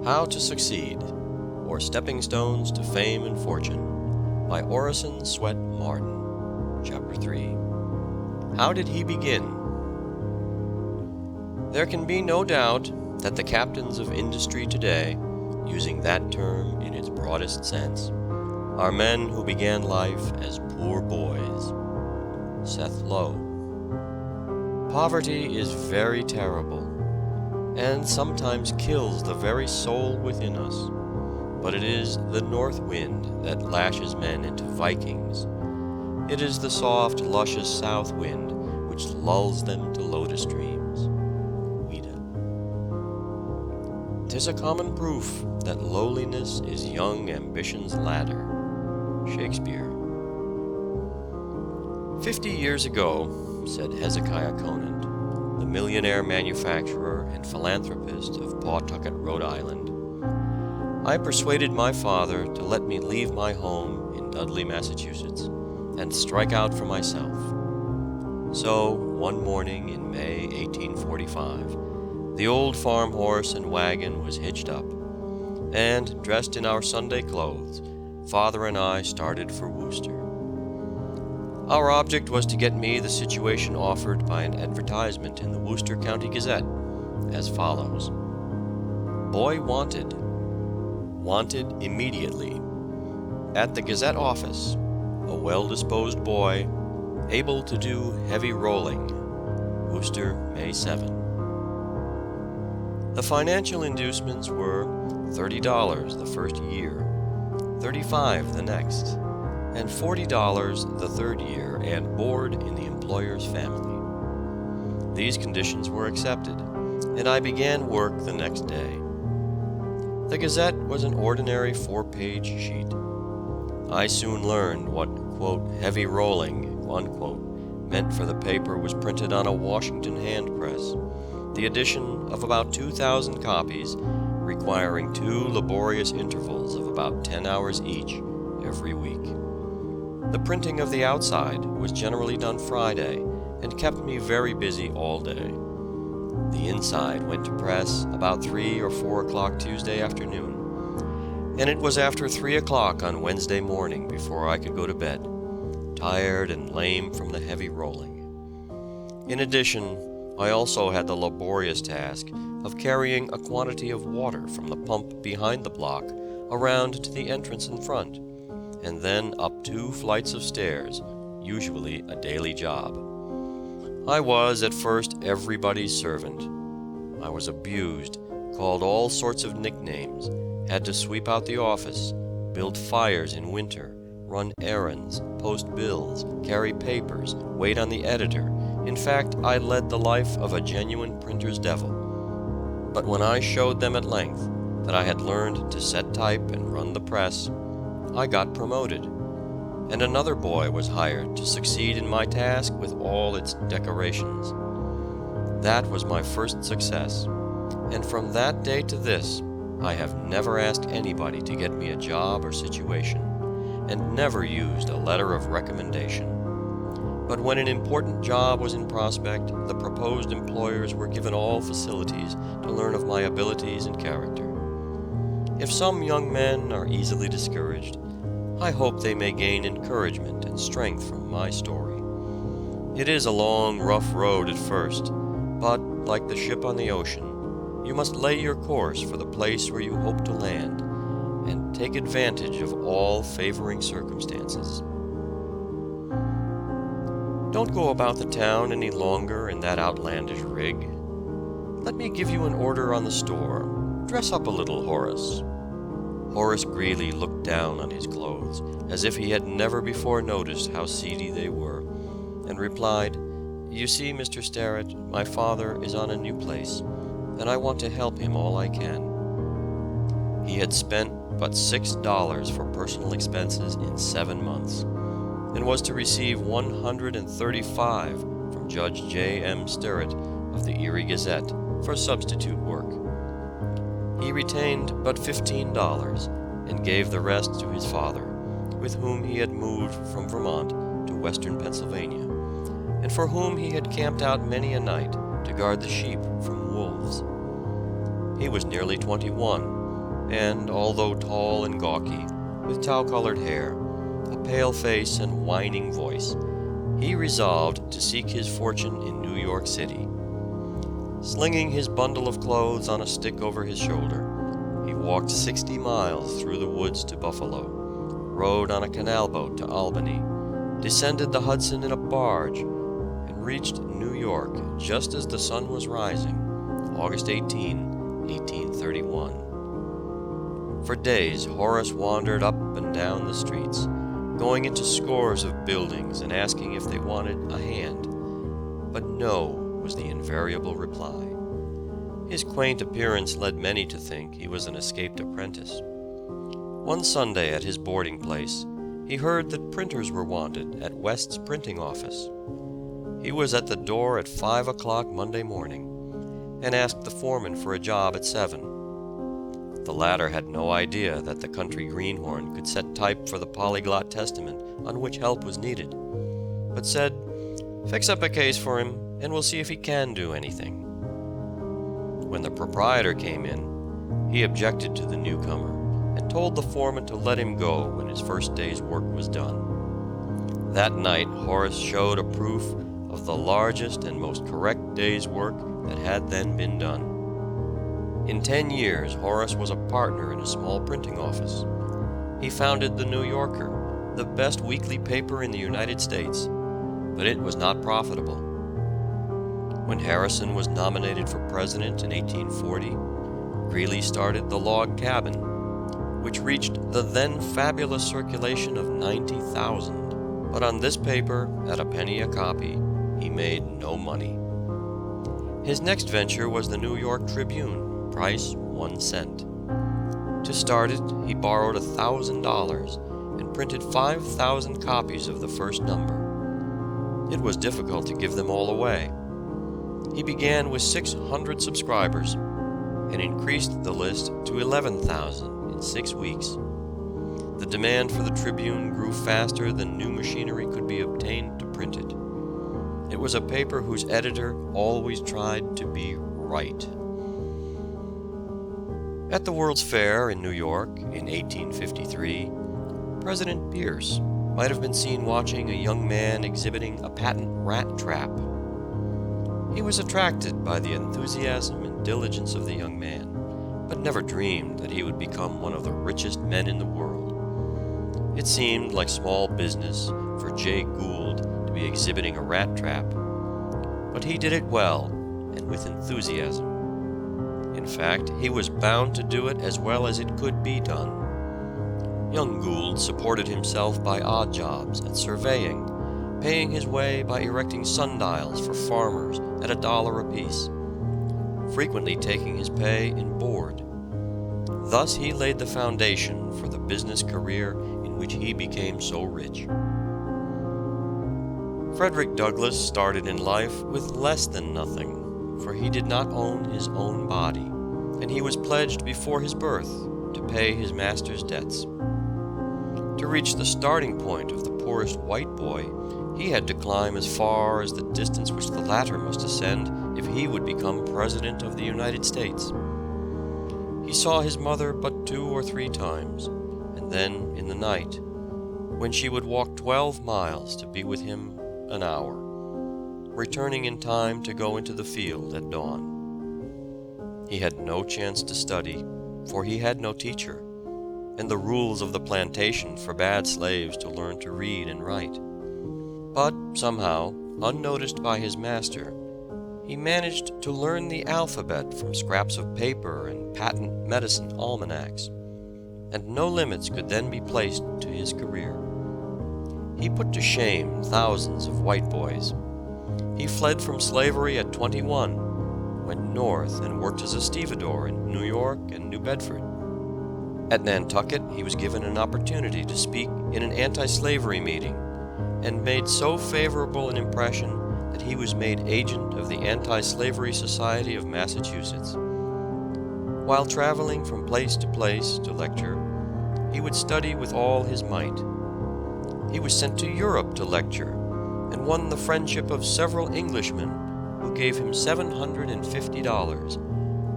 How to Succeed, or Stepping Stones to Fame and Fortune, by Orison Swett Marden. Chapter 3. How did he begin? There can be no doubt that the captains of industry today, using that term in its broadest sense, are men who began life as poor boys. Seth Low. Poverty is very terrible, and sometimes kills the very soul within us, but it is the north wind that lashes men into Vikings. It is the soft, luscious south wind which lulls them to lotus dreams. Ouida. 'Tis a common proof that lowliness is young ambition's ladder. Shakespeare. 50 years ago, said Hezekiah Conant, the millionaire manufacturer and philanthropist of Pawtucket, Rhode Island, I persuaded my father to let me leave my home in Dudley, Massachusetts, and strike out for myself. So, one morning in May 1845, the old farm horse and wagon was hitched up, and, dressed in our Sunday clothes, Father and I started for Worcester. Our object was to get me the situation offered by an advertisement in the Worcester County Gazette, as follows. Boy wanted. Wanted immediately. At the Gazette office, a well-disposed boy, able to do heavy rolling. Worcester, May 7. The financial inducements were $30 the first year, $35 the next, and $40 the third year, and board in the employer's family. These conditions were accepted, and I began work the next day. The Gazette was an ordinary 4-page sheet. I soon learned what, quote, heavy rolling, unquote, meant, for the paper was printed on a Washington hand press, the edition of about 2,000 copies, requiring 2 laborious intervals of about 10 hours each every week. The printing of the outside was generally done Friday, and kept me very busy all day. The inside went to press about 3 or 4 o'clock Tuesday afternoon, and it was after 3 o'clock on Wednesday morning before I could go to bed, tired and lame from the heavy rolling. In addition, I also had the laborious task of carrying a quantity of water from the pump behind the block around to the entrance in front, and then up 2 flights of stairs, usually a daily job. I was at first everybody's servant. I was abused, called all sorts of nicknames, had to sweep out the office, build fires in winter, run errands, post bills, carry papers, wait on the editor. In fact, I led the life of a genuine printer's devil. But when I showed them at length that I had learned to set type and run the press, I got promoted, and another boy was hired to succeed in my task with all its decorations. That was my first success, and from that day to this, I have never asked anybody to get me a job or situation, and never used a letter of recommendation. But when an important job was in prospect, the proposed employers were given all facilities to learn of my abilities and character. If some young men are easily discouraged, I hope they may gain encouragement and strength from my story. It is a long, rough road at first, but, like the ship on the ocean, you must lay your course for the place where you hope to land, and take advantage of all favoring circumstances. Don't go about the town any longer in that outlandish rig. Let me give you an order on the store. Dress up a little, Horace. Horace Greeley looked down on his clothes, as if he had never before noticed how seedy they were, and replied, You see, Mr. Sterrett, my father is on a new place, and I want to help him all I can. He had spent but $6 for personal expenses in 7 months, and was to receive $135 from Judge J.M. Sterrett of the Erie Gazette for substitute work. He retained but $15 and gave the rest to his father, with whom he had moved from Vermont to western Pennsylvania, and for whom he had camped out many a night to guard the sheep from wolves. He was nearly 21, and although tall and gawky, with tow-colored hair, a pale face and whining voice, he resolved to seek his fortune in New York City. Slinging his bundle of clothes on a stick over his shoulder, he walked 60 miles through the woods to Buffalo, rode on a canal boat to Albany, descended the Hudson in a barge, and reached New York just as the sun was rising, August 18, 1831. For days Horace wandered up and down the streets, going into scores of buildings and asking if they wanted a hand, but no was the invariable reply. His quaint appearance led many to think he was an escaped apprentice. One Sunday at his boarding place, he heard that printers were wanted at West's printing office. He was at the door at 5 o'clock Monday morning, and asked the foreman for a job at 7. The latter had no idea that the country greenhorn could set type for the polyglot testament on which help was needed, but said, "Fix up a case for him, and we'll see if he can do anything." When the proprietor came in, he objected to the newcomer, and told the foreman to let him go when his first day's work was done. That night Horace showed a proof of the largest and most correct day's work that had then been done. In 10 years, Horace was a partner in a small printing office. He founded the New Yorker, the best weekly paper in the United States, but it was not profitable. When Harrison was nominated for president in 1840, Greeley started the Log Cabin, which reached the then fabulous circulation of 90,000. But on this paper, at a penny a copy, he made no money. His next venture was the New York Tribune, price 1 cent. To start it, he borrowed $1,000 and printed 5,000 copies of the first number. It was difficult to give them all away. He began with 600 subscribers and increased the list to 11,000 in 6 weeks. The demand for the Tribune grew faster than new machinery could be obtained to print it. It was a paper whose editor always tried to be right. At the World's Fair in New York in 1853, President Pierce might have been seen watching a young man exhibiting a patent rat trap. He was attracted by the enthusiasm and diligence of the young man, but never dreamed that he would become one of the richest men in the world. It seemed like small business for Jay Gould to be exhibiting a rat trap, but he did it well and with enthusiasm. In fact, he was bound to do it as well as it could be done. Young Gould supported himself by odd jobs at surveying, paying his way by erecting sundials for farmers at $1 apiece, frequently taking his pay in board. Thus he laid the foundation for the business career in which he became so rich. Frederick Douglass started in life with less than nothing, for he did not own his own body, and he was pledged before his birth to pay his master's debts. To reach the starting point of the poorest white boy, he had to climb as far as the distance which the latter must ascend if he would become President of the United States. He saw his mother but 2 or 3 times, and then in the night, when she would walk 12 miles to be with him an hour, returning in time to go into the field at dawn. He had no chance to study, for he had no teacher, and the rules of the plantation forbade slaves to learn to read and write. But somehow, unnoticed by his master, he managed to learn the alphabet from scraps of paper and patent medicine almanacs, and no limits could then be placed to his career. He put to shame thousands of white boys. He fled from slavery at 21, went north and worked as a stevedore in New York and New Bedford. At Nantucket, he was given an opportunity to speak in an anti-slavery meeting, and made so favorable an impression that he was made agent of the Anti-Slavery Society of Massachusetts. While traveling from place to lecture, he would study with all his might. He was sent to Europe to lecture, and won the friendship of several Englishmen who gave him $750,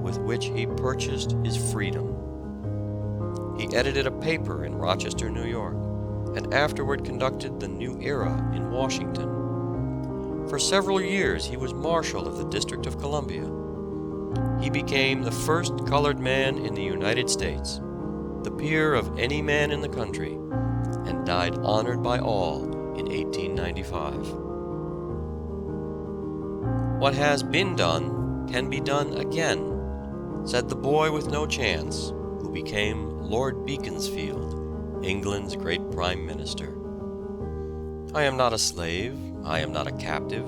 with which he purchased his freedom. He edited a paper in Rochester, New York, and afterward conducted the New Era in Washington. For several years he was Marshal of the District of Columbia. He became the first colored man in the United States, the peer of any man in the country, and died honored by all in 1895. "What has been done can be done again," said the boy with no chance, who became Lord Beaconsfield, England's great Prime Minister. "I am not a slave, I am not a captive,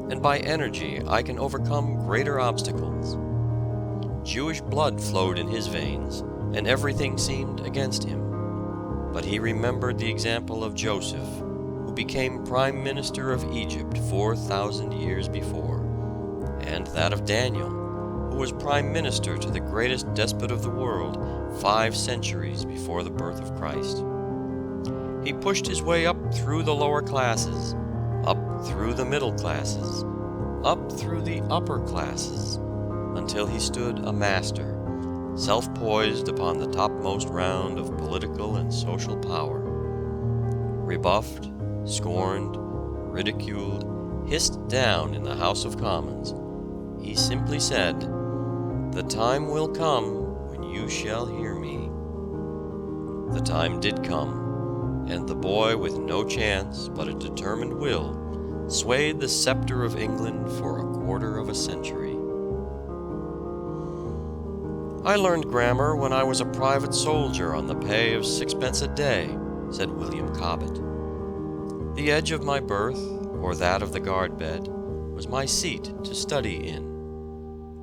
and by energy I can overcome greater obstacles." Jewish blood flowed in his veins, and everything seemed against him. But he remembered the example of Joseph, who became Prime Minister of Egypt 4,000 years before, and that of Daniel, who was Prime Minister to the greatest despot of the world 5 centuries before the birth of Christ. He pushed his way up through the lower classes, up through the middle classes, up through the upper classes, until he stood a master, self-poised upon the topmost round of political and social power. Rebuffed, scorned, ridiculed, hissed down in the House of Commons, he simply said, "The time will come when you shall hear me." The time did come, and the boy with no chance but a determined will swayed the scepter of England for a quarter of a century. "I learned grammar when I was a private soldier on the pay of 6 pence a day," said William Cobbett. "The edge of my berth, or that of the guard bed, was my seat to study in.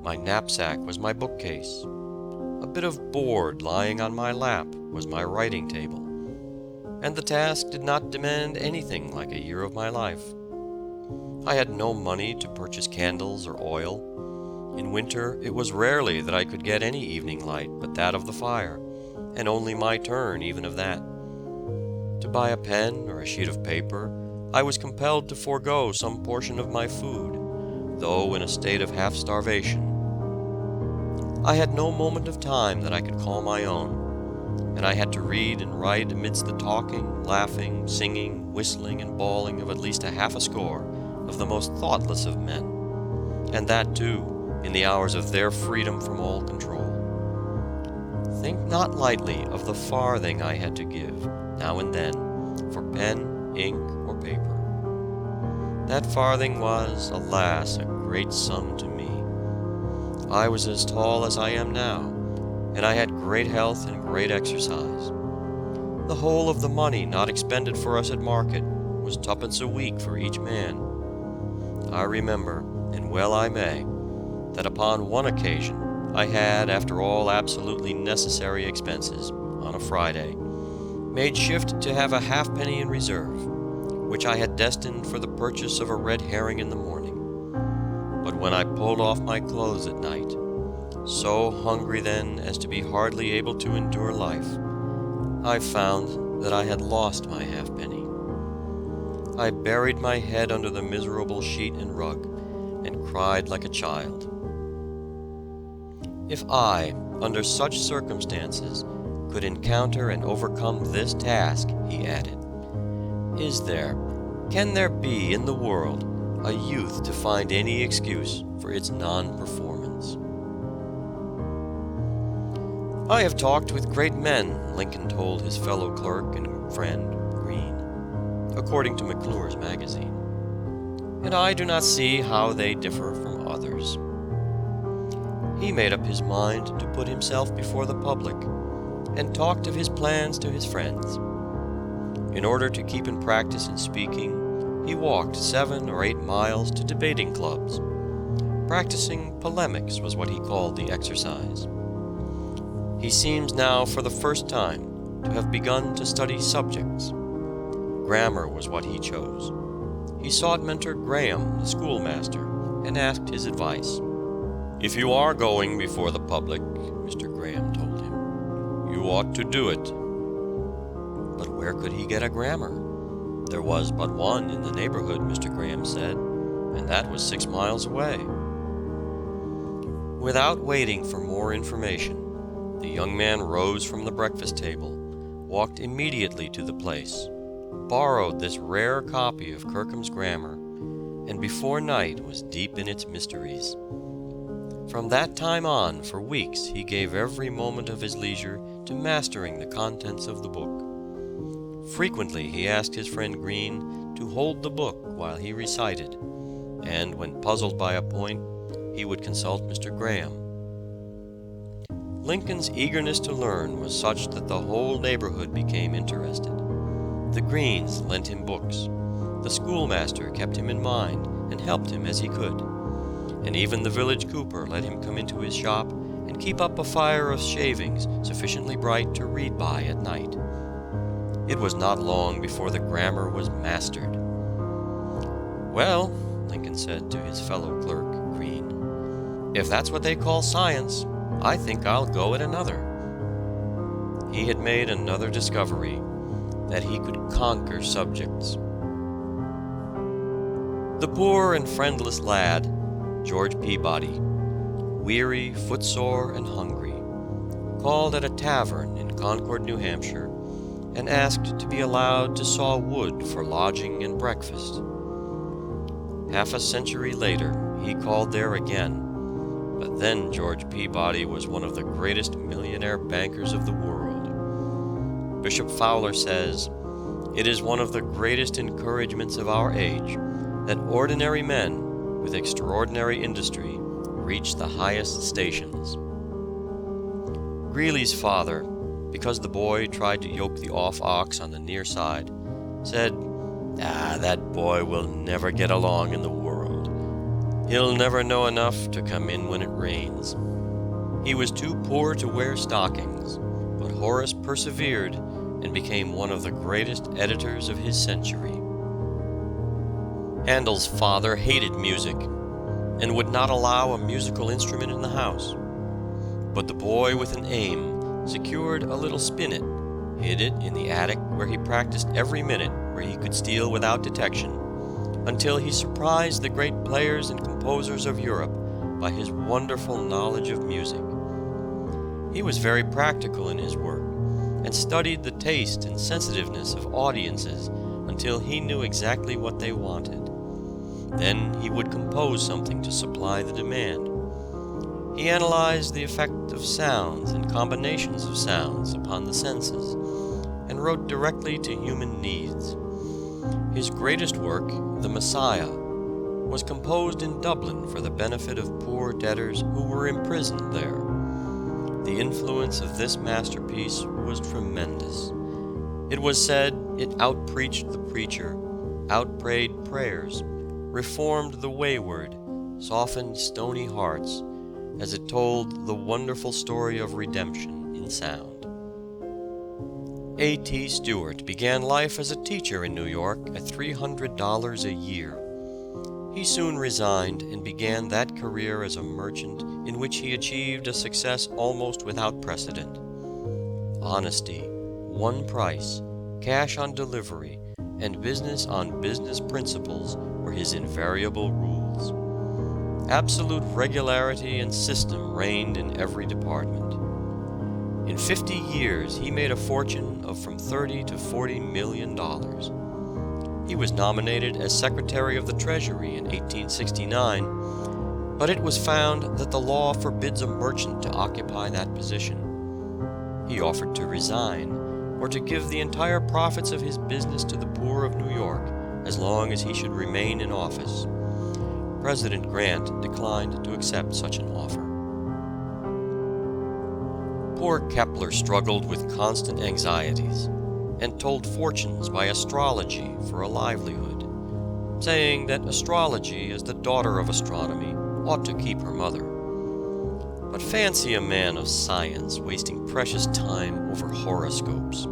My knapsack was my bookcase. A bit of board lying on my lap was my writing table. And the task did not demand anything like a year of my life. I had no money to purchase candles or oil. In winter it was rarely that I could get any evening light but that of the fire, and only my turn even of that. To buy a pen or a sheet of paper, I was compelled to forego some portion of my food, though in a state of half-starvation. I had no moment of time that I could call my own, and I had to read and write amidst the talking, laughing, singing, whistling, and bawling of at least a half a score of the most thoughtless of men, and that, too, in the hours of their freedom from all control. Think not lightly of the farthing I had to give, now and then, for pen, ink, or paper. That farthing was, alas, a great sum to me. I was as tall as I am now, and I had great health and great exercise. The whole of the money not expended for us at market was 2 pence a week for each man. I remember, and well I may, that upon one occasion I had, after all absolutely necessary expenses, on a Friday, made shift to have a halfpenny in reserve, which I had destined for the purchase of a red herring in the morning. But when I pulled off my clothes at night, so hungry then as to be hardly able to endure life, I found that I had lost my halfpenny. I buried my head under the miserable sheet and rug, and cried like a child. If I, under such circumstances, could encounter and overcome this task, he added, can there be in the world a youth to find any excuse for its non-performance? "I have talked with great men," Lincoln told his fellow clerk and friend, Greene, according to McClure's magazine, "and I do not see how they differ from others." He made up his mind to put himself before the public, and talked of his plans to his friends. In order to keep in practice in speaking, he walked 7 or 8 miles to debating clubs. Practicing polemics was what he called the exercise. He seems now for the first time to have begun to study subjects. Grammar was what he chose. He sought Mentor Graham, the schoolmaster, and asked his advice. "If you are going before the public," Mr. Graham told him, "you ought to do it." But where could he get a grammar? There was but one in the neighborhood, Mr. Graham said, and that was 6 miles away. Without waiting for more information, The young man rose from the breakfast table, walked immediately to the place, borrowed this rare copy of Kirkham's Grammar, and before night was deep in its mysteries. From that time on, for weeks, he gave every moment of his leisure to mastering the contents of the book. Frequently he asked his friend Green to hold the book while he recited, and when puzzled by a point, he would consult Mr. Graham. Lincoln's eagerness to learn was such that the whole neighborhood became interested. The Greens lent him books. The schoolmaster kept him in mind and helped him as he could. And even the village cooper let him come into his shop and keep up a fire of shavings sufficiently bright to read by at night. It was not long before the grammar was mastered. "Well," Lincoln said to his fellow clerk, Green, "if that's what they call science, I think I'll go at another." He had made another discovery, that he could conquer subjects. The poor and friendless lad, George Peabody, weary, footsore, and hungry, called at a tavern in Concord, New Hampshire, and asked to be allowed to saw wood for lodging and breakfast. Half a century later, he called there again, but then George Peabody was one of the greatest millionaire bankers of the world. Bishop Fowler says, "It is one of the greatest encouragements of our age that ordinary men, with extraordinary industry, reach the highest stations." Greeley's father, because the boy tried to yoke the off ox on the near side, said, "That boy will never get along in the world. He'll never know enough to come in when it rains." He was too poor to wear stockings, but Horace persevered and became one of the greatest editors of his century. Handel's father hated music and would not allow a musical instrument in the house. But the boy with an aim secured a little spinet, hid it in the attic where he practiced every minute where he could steal without detection, until he surprised the great players and composers of Europe by his wonderful knowledge of music. He was very practical in his work, and studied the taste and sensitiveness of audiences until he knew exactly what they wanted. Then he would compose something to supply the demand. He analyzed the effect of sounds and combinations of sounds upon the senses, and wrote directly to human needs. His greatest work, The Messiah, was composed in Dublin for the benefit of poor debtors who were imprisoned there. The influence of this masterpiece was tremendous. It was said it outpreached the preacher, outprayed prayers, reformed the wayward, softened stony hearts, as it told the wonderful story of redemption in sound. A.T. Stewart began life as a teacher in New York at $300 a year. He soon resigned and began that career as a merchant in which he achieved a success almost without precedent. Honesty, one price, cash on delivery, and business on business principles were his invariable rules. Absolute regularity and system reigned in every department. In 50 years, he made a fortune of from $30 to $40 million. He was nominated as Secretary of the Treasury in 1869, but it was found that the law forbids a merchant to occupy that position. He offered to resign, or to give the entire profits of his business to the poor of New York as long as he should remain in office. President Grant declined to accept such an offer. Poor Kepler struggled with constant anxieties, and told fortunes by astrology for a livelihood, saying that astrology, as the daughter of astronomy, ought to keep her mother. But fancy a man of science wasting precious time over horoscopes.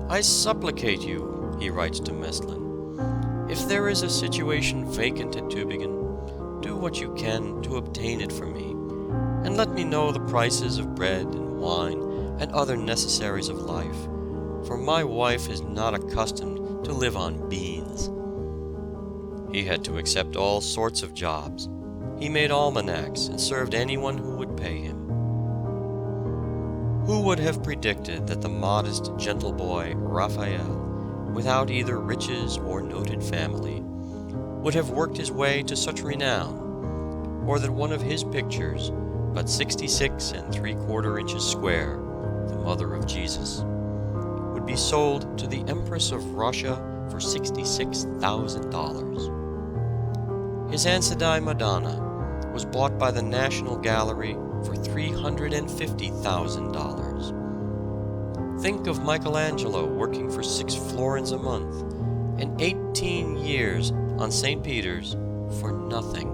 "I supplicate you," he writes to Meslin, "if there is a situation vacant at Tübingen, do what you can to obtain it for me, and let me know the prices of bread and wine and other necessaries of life, for my wife is not accustomed to live on beans." He had to accept all sorts of jobs. He made almanacs and served anyone who would pay him. Who would have predicted that the modest, gentle boy, Raphael, without either riches or noted family, would have worked his way to such renown, or that one of his pictures, but 66 3/4 inches square, the Mother of Jesus, would be sold to the Empress of Russia for $66,000. His Ansidai Madonna was bought by the National Gallery for $350,000. Think of Michelangelo working for 6 florins a month and 18 years on St. Peter's for nothing.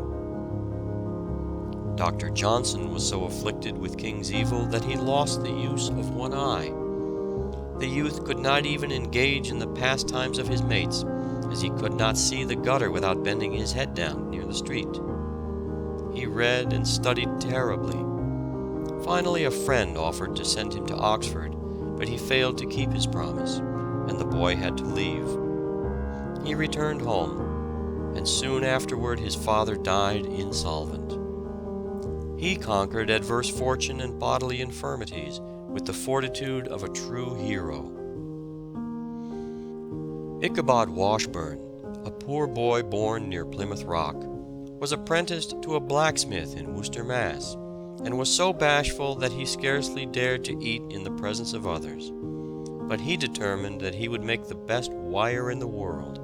Dr. Johnson was so afflicted with King's evil that he lost the use of one eye. The youth could not even engage in the pastimes of his mates, as he could not see the gutter without bending his head down near the street. He read and studied terribly. Finally, a friend offered to send him to Oxford, but he failed to keep his promise, and the boy had to leave. He returned home, and soon afterward his father died insolvent. He conquered adverse fortune and bodily infirmities with the fortitude of a true hero. Ichabod Washburn, a poor boy born near Plymouth Rock, was apprenticed to a blacksmith in Worcester, Mass., and was so bashful that he scarcely dared to eat in the presence of others. But he determined that he would make the best wire in the world,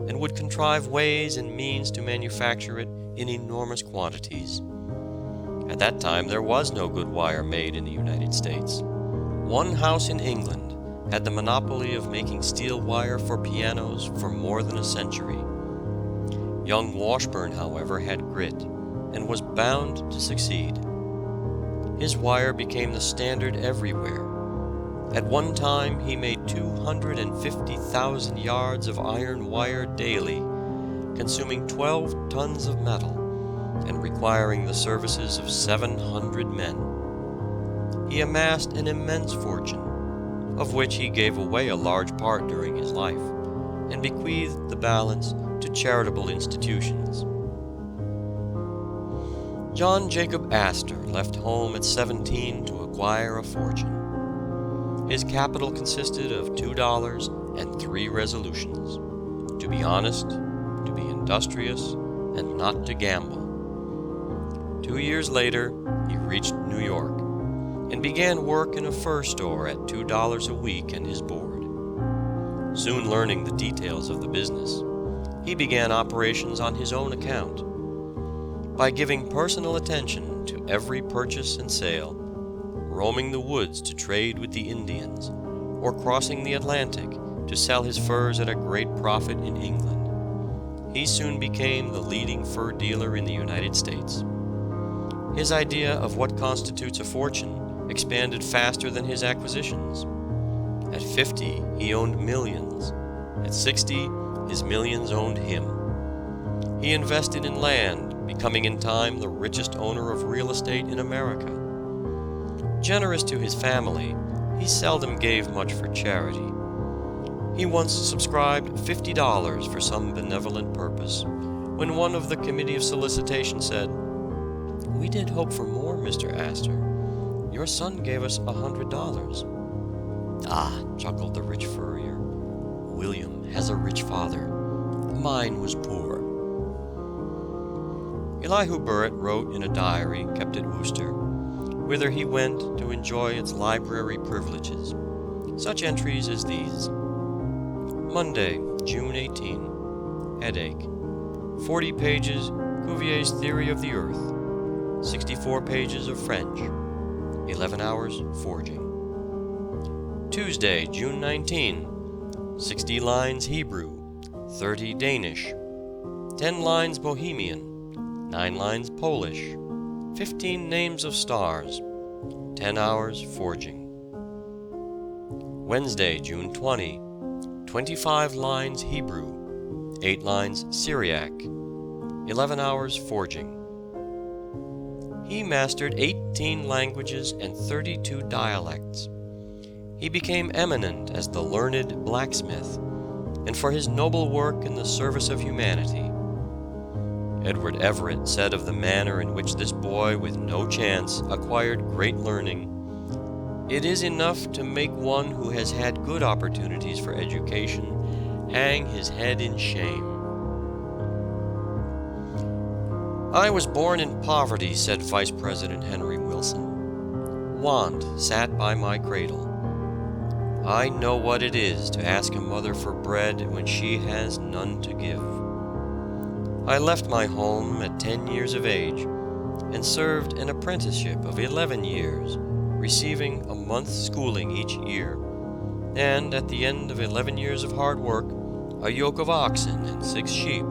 and would contrive ways and means to manufacture it in enormous quantities. At that time there was no good wire made in the United States. One house in England had the monopoly of making steel wire for pianos for more than a century. Young Washburn, however, had grit, and was bound to succeed. His wire became the standard everywhere. At one time he made 250,000 yards of iron wire daily, consuming 12 tons of metal, and requiring the services of 700 men. He amassed an immense fortune, of which he gave away a large part during his life, and bequeathed the balance to charitable institutions. John Jacob Astor left home at 17 to acquire a fortune. His capital consisted of $2 and 3 resolutions: to be honest, to be industrious, and not to gamble. 2 years later, he reached New York, and began work in a fur store at $2 a week and his board. Soon learning the details of the business, he began operations on his own account. By giving personal attention to every purchase and sale, roaming the woods to trade with the Indians, or crossing the Atlantic to sell his furs at a great profit in England, he soon became the leading fur dealer in the United States. His idea of what constitutes a fortune expanded faster than his acquisitions. At 50, he owned millions. At 60, his millions owned him. He invested in land, becoming in time the richest owner of real estate in America. Generous to his family, he seldom gave much for charity. He once subscribed $50 for some benevolent purpose, when one of the committee of solicitation said, "We did hope for more, Mr. Astor. Your son gave us $100. "Ah," chuckled the rich furrier, "William has a rich father. Mine was poor." Elihu Burritt wrote in a diary kept at Worcester, whither he went to enjoy its library privileges, such entries as these: Monday, June 18. Headache. 40 pages Cuvier's Theory of the Earth. 64 pages of French. 11 hours forging. Tuesday, June 19. 60 lines Hebrew. 30 Danish. 10 lines Bohemian. 9 lines Polish. 15 names of stars. 10 hours forging. Wednesday, June 20. 25 lines Hebrew. 8 lines Syriac. 11 hours forging. He mastered 18 languages and 32 dialects. He became eminent as the learned blacksmith, and for his noble work in the service of humanity. Edward Everett said of the manner in which this boy with no chance acquired great learning, It is enough to make one who has had good opportunities for education hang his head in shame. "I was born in poverty," said Vice President Henry Wilson. "Want sat by my cradle. I know what it is to ask a mother for bread when she has none to give. I left my home at 10 years of age and served an apprenticeship of 11 years, receiving a month's schooling each year, and at the end of 11 years of hard work, a yoke of oxen and 6 sheep,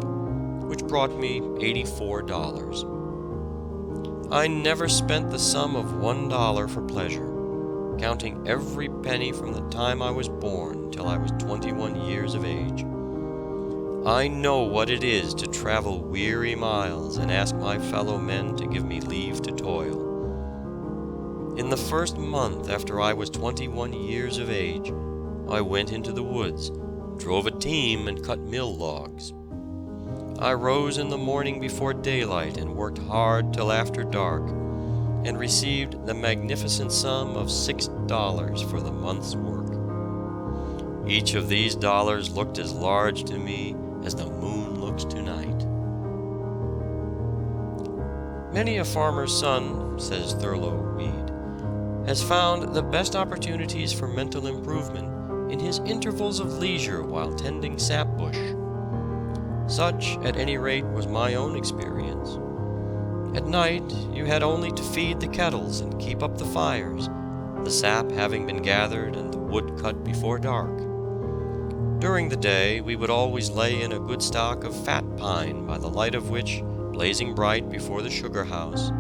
which brought me $84. I never spent the sum of $1 for pleasure, counting every penny from the time I was born till I was 21 years of age. I know what it is to travel weary miles and ask my fellow men to give me leave to toil. In the first month after I was 21 years of age, I went into the woods, drove a team, and cut mill logs. I rose in the morning before daylight and worked hard till after dark, and received the magnificent sum of $6 for the month's work. Each of these dollars looked as large to me as the moon looks tonight." Many a farmer's son, says Thurlow Weed, has found the best opportunities for mental improvement in his intervals of leisure while tending sapbush. Such, at any rate, was my own experience. At night you had only to feed the kettles and keep up the fires, the sap having been gathered and the wood cut before dark. During the day we would always lay in a good stock of fat pine, by the light of which, blazing bright before the sugar house,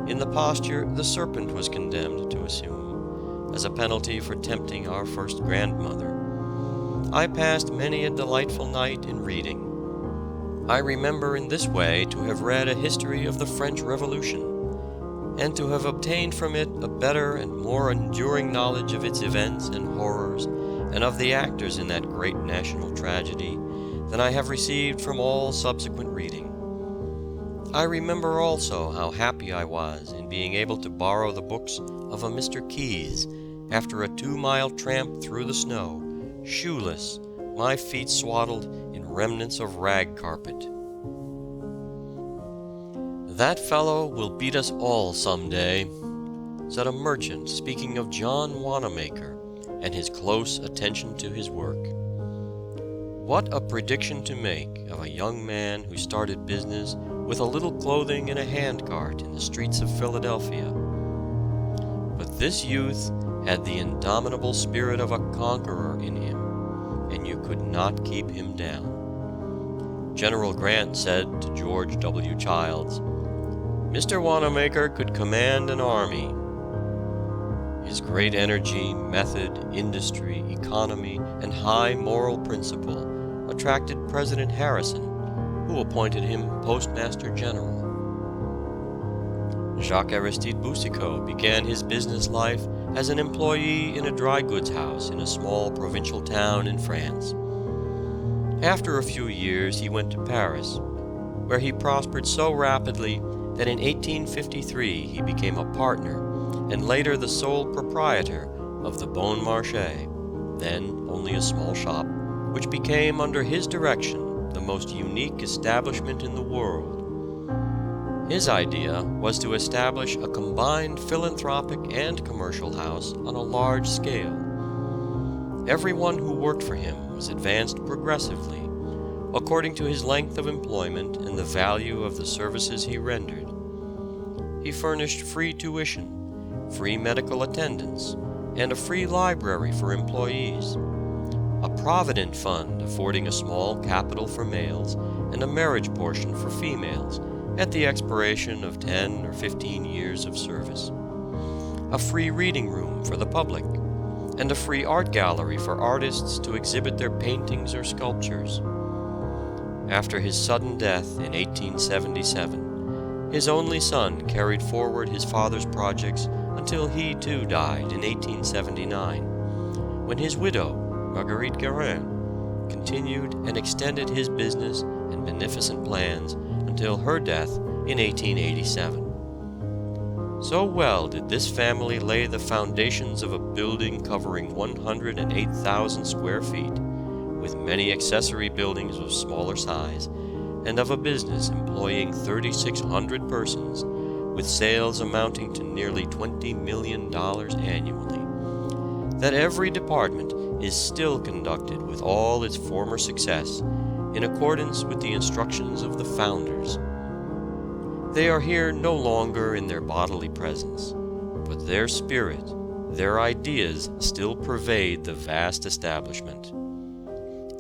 in the posture the serpent was condemned to assume, as a penalty for tempting our first grandmother, I passed many a delightful night in reading. I remember in this way to have read a history of the French Revolution, and to have obtained from it a better and more enduring knowledge of its events and horrors, and of the actors in that great national tragedy, than I have received from all subsequent reading. I remember also how happy I was in being able to borrow the books of a Mr. Keyes after a 2-mile tramp through the snow, shoeless, my feet swaddled in remnants of rag carpet. "That fellow will beat us all some day," said a merchant speaking of John Wanamaker and his close attention to his work. What a prediction to make of a young man who started business with a little clothing and a handcart in the streets of Philadelphia. But this youth had the indomitable spirit of a conqueror in him, and you could not keep him down. General Grant said to George W. Childs, "Mr. Wanamaker could command an army." His great energy, method, industry, economy, and high moral principle attracted President Harrison, who appointed him Postmaster General. Jacques Aristide Boucicault began his business life as an employee in a dry goods house in a small provincial town in France. After a few years he went to Paris, where he prospered so rapidly that in 1853 he became a partner and later the sole proprietor of the Bon Marché, then only a small shop, which became under his direction the most unique establishment in the world. His idea was to establish a combined philanthropic and commercial house on a large scale. Everyone who worked for him was advanced progressively, according to his length of employment and the value of the services he rendered. He furnished free tuition, free medical attendance, and a free library for employees, a provident fund affording a small capital for males and a marriage portion for females at the expiration of 10 or 15 years of service, a free reading room for the public, and a free art gallery for artists to exhibit their paintings or sculptures. After his sudden death in 1877, his only son carried forward his father's projects until he too died in 1879, when his widow, Marguerite Guérin, continued and extended his business and beneficent plans until her death in 1887. So well did this family lay the foundations of a building covering 108,000 square feet, with many accessory buildings of smaller size, and of a business employing 3,600 persons, with sales amounting to nearly $20 million annually, that every department is still conducted with all its former success, in accordance with the instructions of the founders. They are here no longer in their bodily presence, but their spirit, their ideas still pervade the vast establishment.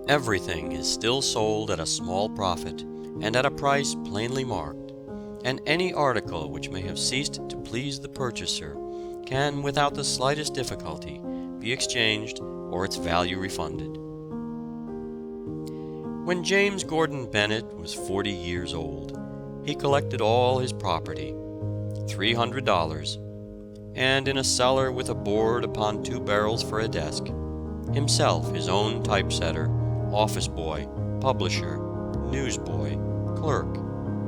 Everything is still sold at a small profit and at a price plainly marked, and any article which may have ceased to please the purchaser can without the slightest difficulty be exchanged or its value refunded. When James Gordon Bennett was 40 years old, he collected all his property, $300, and in a cellar with a board upon 2 barrels for a desk, himself his own typesetter, office boy, publisher, newsboy, clerk,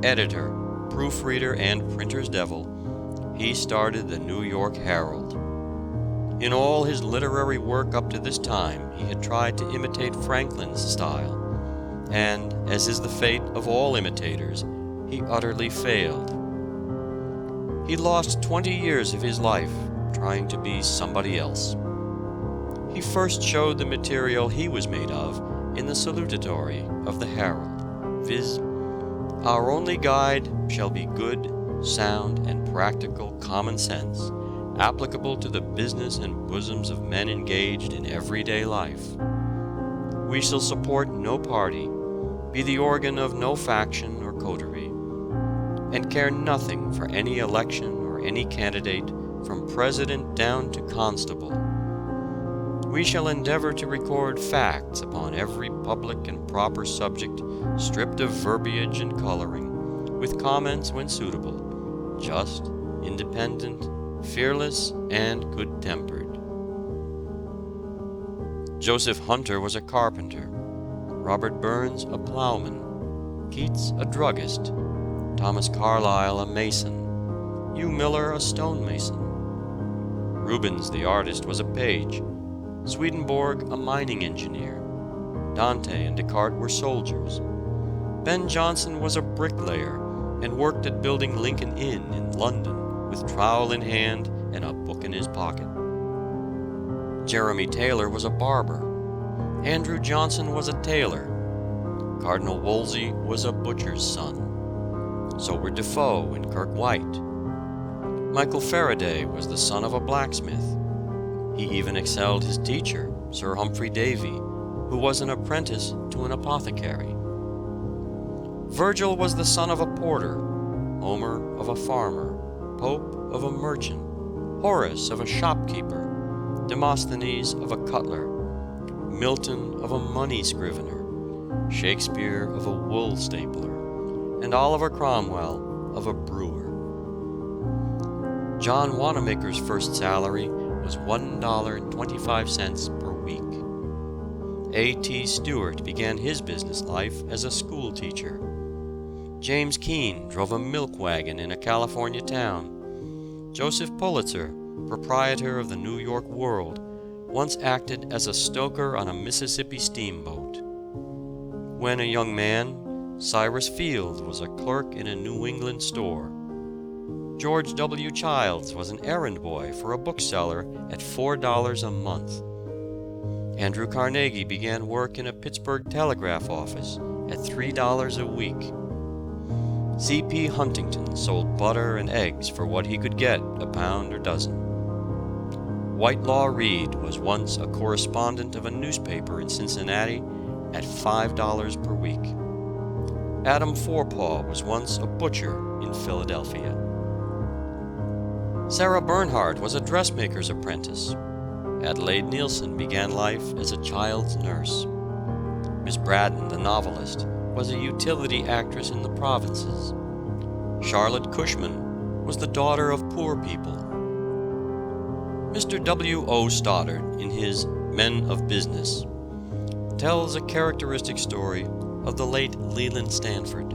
editor, proofreader, and printer's devil, he started the New York Herald. In all his literary work up to this time, he had tried to imitate Franklin's style, and, as is the fate of all imitators, he utterly failed. He lost 20 years of his life trying to be somebody else. He first showed the material he was made of in the salutatory of the Herald, viz., "Our only guide shall be good, sound, and practical common sense, applicable to the business and bosoms of men engaged in everyday life. We shall support no party, be the organ of no faction or coterie, and care nothing for any election or any candidate, from president down to constable. We shall endeavor to record facts upon every public and proper subject, stripped of verbiage and coloring, with comments when suitable, just, independent, fearless, and good-tempered." Joseph Hunter was a carpenter, Robert Burns a plowman, Keats a druggist, Thomas Carlyle a mason, Hugh Miller a stonemason. Rubens the artist was a page, Swedenborg a mining engineer, Dante and Descartes were soldiers. Ben Jonson was a bricklayer and worked at building Lincoln Inn in London with trowel in hand and a book in his pocket. Jeremy Taylor was a barber. Andrew Johnson was a tailor. Cardinal Wolsey was a butcher's son. So were Defoe and Kirk White. Michael Faraday was the son of a blacksmith. He even excelled his teacher, Sir Humphrey Davy, who was an apprentice to an apothecary. Virgil was the son of a porter, Homer of a farmer, Pope of a merchant, Horace of a shopkeeper, Demosthenes of a cutler, Milton of a money scrivener, Shakespeare of a wool stapler, and Oliver Cromwell of a brewer. John Wanamaker's first salary was $1.25 per week. A.T. Stewart began his business life as a school teacher. James Keene drove a milk wagon in a California town. Joseph Pulitzer, proprietor of the New York World, once acted as a stoker on a Mississippi steamboat. When a young man, Cyrus Field was a clerk in a New England store. George W. Childs was an errand boy for a bookseller at $4 a month. Andrew Carnegie began work in a Pittsburgh telegraph office at $3 a week. C.P. Huntington sold butter and eggs for what he could get, a pound or dozen. Whitelaw Reid was once a correspondent of a newspaper in Cincinnati at $5 per week. Adam Forepaugh was once a butcher in Philadelphia. Sarah Bernhardt was a dressmaker's apprentice. Adelaide Nielsen began life as a child's nurse. Miss Braddon, the novelist, was a utility actress in the provinces. Charlotte Cushman was the daughter of poor people. Mr. W. O. Stoddard, in his Men of Business, tells a characteristic story of the late Leland Stanford.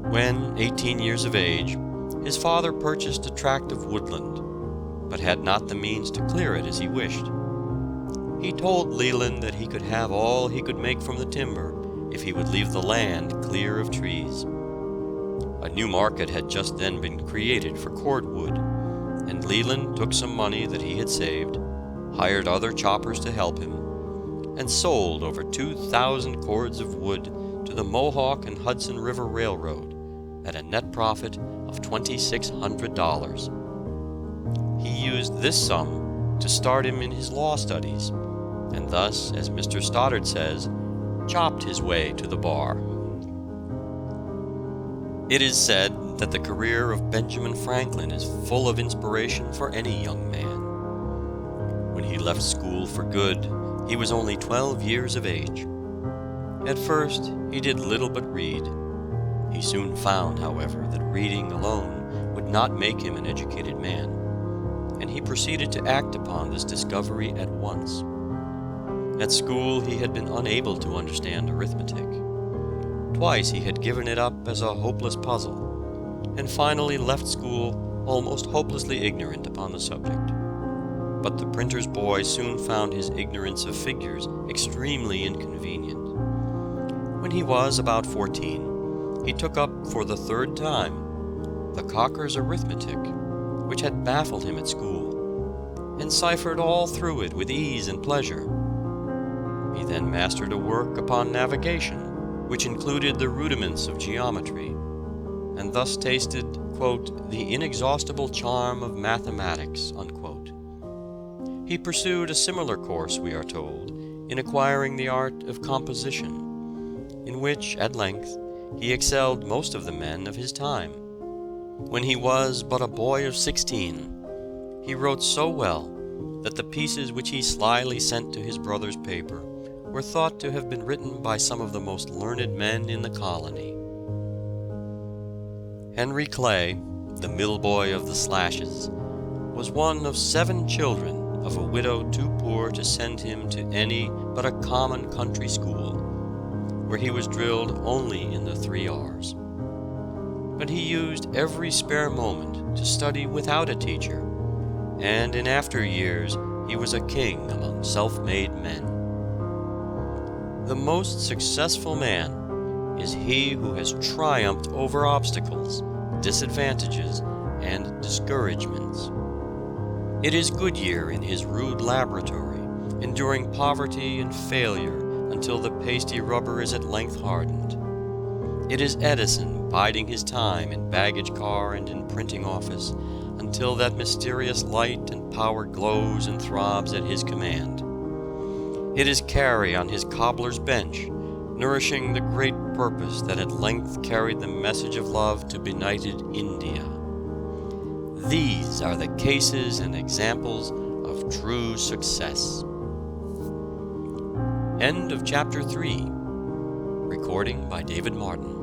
When 18 years of age, his father purchased a tract of woodland, but had not the means to clear it as he wished. He told Leland that he could have all he could make from the timber if he would leave the land clear of trees. A new market had just then been created for cordwood, and Leland took some money that he had saved, hired other choppers to help him, and sold over 2,000 cords of wood to the Mohawk and Hudson River Railroad at a net profit of $2,600. He used this sum to start him in his law studies, and thus, as Mr. Stoddard says, chopped his way to the bar. It is said that the career of Benjamin Franklin is full of inspiration for any young man. When he left school for good, he was only 12 years of age. At first, he did little but read. He soon found, however, that reading alone would not make him an educated man, and he proceeded to act upon this discovery at once. At school, he had been unable to understand arithmetic. Twice he had given it up as a hopeless puzzle, and finally left school almost hopelessly ignorant upon the subject. But the printer's boy soon found his ignorance of figures extremely inconvenient. When he was about 14, he took up for the third time the Cocker's arithmetic, which had baffled him at school, and ciphered all through it with ease and pleasure. He then mastered a work upon navigation, which included the rudiments of geometry, and thus tasted, quote, the inexhaustible charm of mathematics, unquote. He pursued a similar course, we are told, in acquiring the art of composition, in which, at length, he excelled most of the men of his time. When he was but a boy of 16, he wrote so well that the pieces which he slyly sent to his brother's paper were thought to have been written by some of the most learned men in the colony. Henry Clay, the mill boy of the Slashes, was one of 7 children of a widow too poor to send him to any but a common country school, where he was drilled only in the 3 R's. But he used every spare moment to study without a teacher, and in after years he was a king among self-made men. The most successful man is he who has triumphed over obstacles, disadvantages, and discouragements. It is Goodyear in his rude laboratory, enduring poverty and failure until the pasty rubber is at length hardened. It is Edison biding his time in baggage car and in printing office until that mysterious light and power glows and throbs at his command. It is Carey on his cobbler's bench, nourishing the great purpose that at length carried the message of love to benighted India. These are the cases and examples of true success. End of Chapter 3. Recording by David Marden.